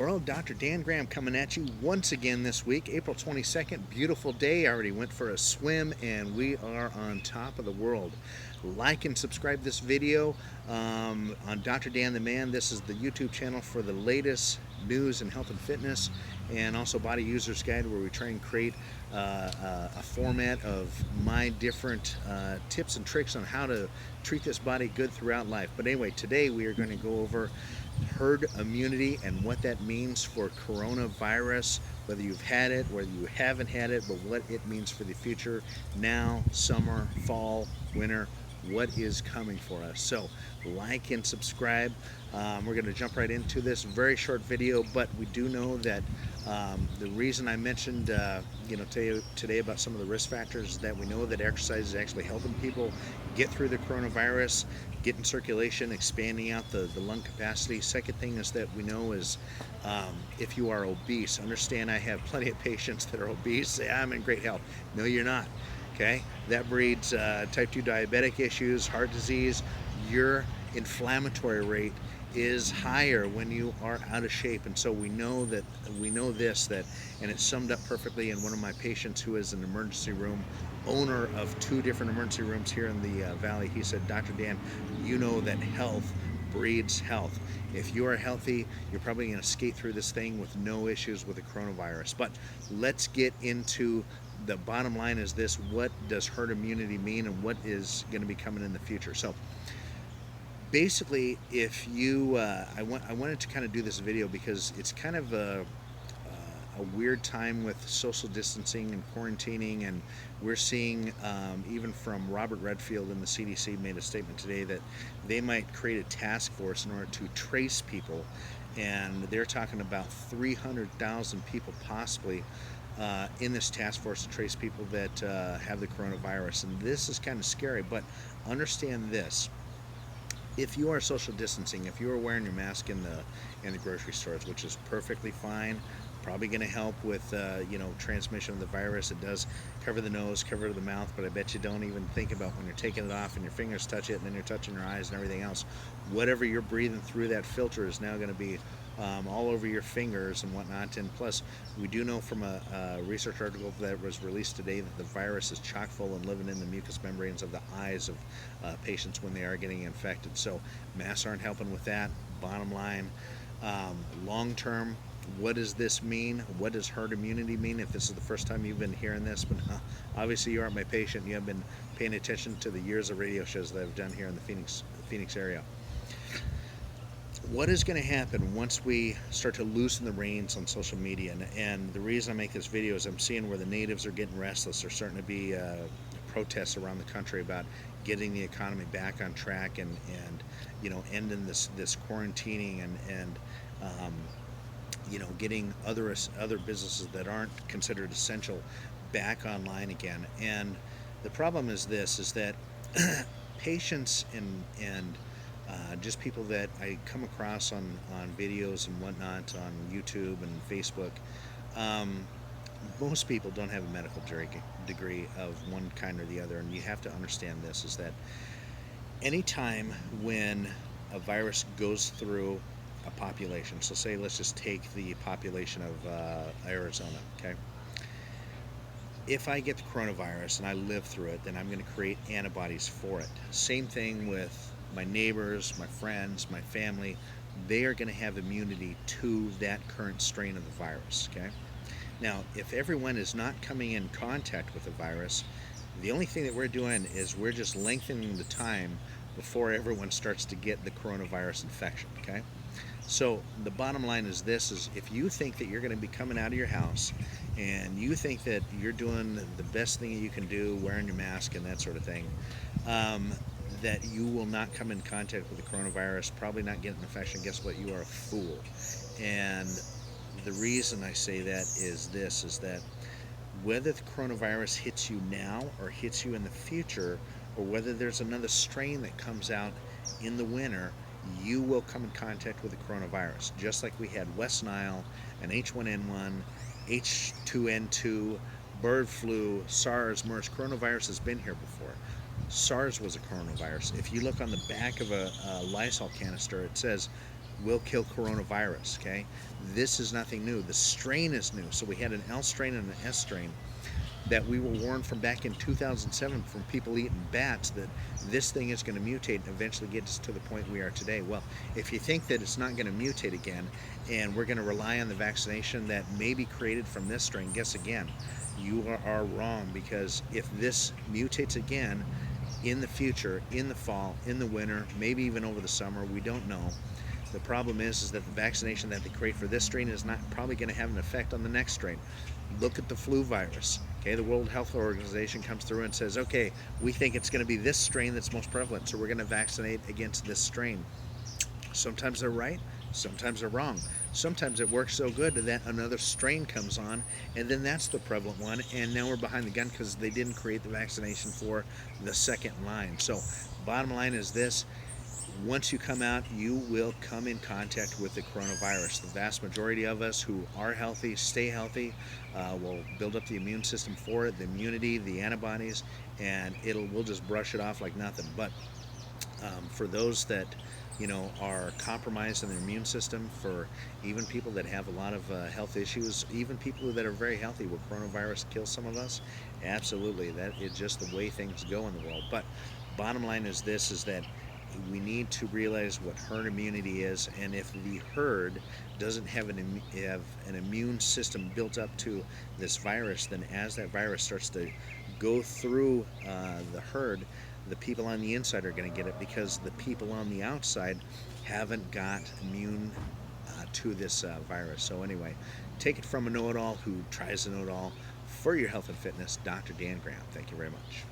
world. Dr. Dan Graham coming at you once again this week, April 22nd. Beautiful day. I already went for a swim and we are on top of the world. Like and subscribe this video on Dr. Dan the Man. This is the YouTube channel for the latest news in health and fitness, and also Body User's Guide, where we try and create a format of my different tips and tricks on how to treat this body good throughout life. But anyway, today we are going to go over herd immunity and what that means for coronavirus, whether you've had it, whether you haven't had it, but what it means for the future, now, summer, fall, winter, what is coming for us. So like and subscribe. We're going to jump right into this very short video, but we do know that the reason I mentioned today about some of the risk factors is that we know that exercise is actually helping people get through the coronavirus, get in circulation, expanding out the lung capacity. Second thing is that we know is if you are obese, understand I have plenty of patients that are obese say I'm in great health. No, you're not. Okay, that breeds type 2 diabetic issues, heart disease. Your inflammatory rate is higher when you are out of shape, and so we know this, and it's summed up perfectly in one of my patients who is an emergency room owner of 2 different emergency rooms here in the valley. He said, Dr. Dan, you know that health breeds health. If you are healthy, you're probably going to skate through this thing with no issues with the coronavirus. But let's get into the bottom line is this: what does herd immunity mean, and what is going to be coming in the future? So basically, if you I wanted to kind of do this video because it's kind of a weird time with social distancing and quarantining, and we're seeing even from Robert Redfield in the CDC made a statement today that they might create a task force in order to trace people, and they're talking about 300,000 people possibly in this task force to trace people that have the coronavirus. And this is kind of scary, but understand this: if you are social distancing, if you are wearing your mask in the grocery stores, which is perfectly fine, probably going to help with transmission of the virus. It does cover the nose, cover the mouth, but I bet you don't even think about when you're taking it off and your fingers touch it and then you're touching your eyes and everything else. Whatever you're breathing through that filter is now going to be all over your fingers and whatnot. And plus, we do know from a research article that was released today that the virus is chock full and living in the mucous membranes of the eyes of patients when they are getting infected. So masks aren't helping with that. Bottom line, long term, what does this mean? What does herd immunity mean? If this is the first time you've been hearing this, but obviously you aren't my patient, you have been paying attention to the years of radio shows that I've done here in the Phoenix area. What is going to happen once we start to loosen the reins on social media? And the reason I make this video is I'm seeing where the natives are getting restless. There's starting to be protests around the country about getting the economy back on track and ending this quarantining and getting other businesses that aren't considered essential back online again. And the problem is this: is that patients and just people that I come across on videos and whatnot on YouTube and Facebook, most people don't have a medical degree of one kind or the other. And you have to understand this, is that anytime when a virus goes through a population, so say let's just take the population of Arizona, okay? If I get the coronavirus and I live through it, then I'm going to create antibodies for it. Same thing with my neighbors, my friends, my family. They are going to have immunity to that current strain of the virus, okay? Now, if everyone is not coming in contact with the virus, the only thing that we're doing is we're just lengthening the time before everyone starts to get the coronavirus infection, okay? So the bottom line is this: is if you think that you're going to be coming out of your house and you think that you're doing the best thing that you can do, wearing your mask and that sort of thing, that you will not come in contact with the coronavirus, probably not get an infection, guess what? You are a fool. And the reason I say that is this: is that whether the coronavirus hits you now or hits you in the future, or whether there's another strain that comes out in the winter, you will come in contact with the coronavirus. Just like we had West Nile and H1N1, H2N2, bird flu, SARS, MERS. Coronavirus has been here before. SARS was a coronavirus. If you look on the back of a Lysol canister, it says will kill coronavirus. Okay, this is nothing new. The strain is new. So we had an L strain and an S strain that we were warned from back in 2007 from people eating bats that this thing is going to mutate and eventually get us to the point we are today. Well, if you think that it's not going to mutate again and we're going to rely on the vaccination that may be created from this strain, guess again, you are wrong, because if this mutates again in the future, in the fall, in the winter, maybe even over the summer, we don't know. The problem is that the vaccination that they create for this strain is not probably going to have an effect on the next strain. Look at the flu virus. Okay, the World Health Organization comes through and says, okay, we think it's going to be this strain that's most prevalent, so we're going to vaccinate against this strain. Sometimes they're right, sometimes they're wrong. Sometimes it works so good that another strain comes on, and then that's the prevalent one, and now we're behind the gun because they didn't create the vaccination for the second line. So, bottom line is this: once you come out, you will come in contact with the coronavirus. The vast majority of us who are healthy, stay healthy, will build up the immune system for it, the immunity, the antibodies, and we'll just brush it off like nothing. But for those that are compromised in their immune system, for even people that have a lot of health issues, even people that are very healthy, will coronavirus kill some of us? Absolutely. That is just the way things go in the world. But bottom line is this: is that we need to realize what herd immunity is, and if the herd doesn't have an immune system built up to this virus, then as that virus starts to go through the herd, the people on the inside are going to get it, because the people on the outside haven't got immune to this virus. So anyway, take it from a know-it-all who tries to know it all. For your health and fitness, Dr. Dan Graham. Thank you very much.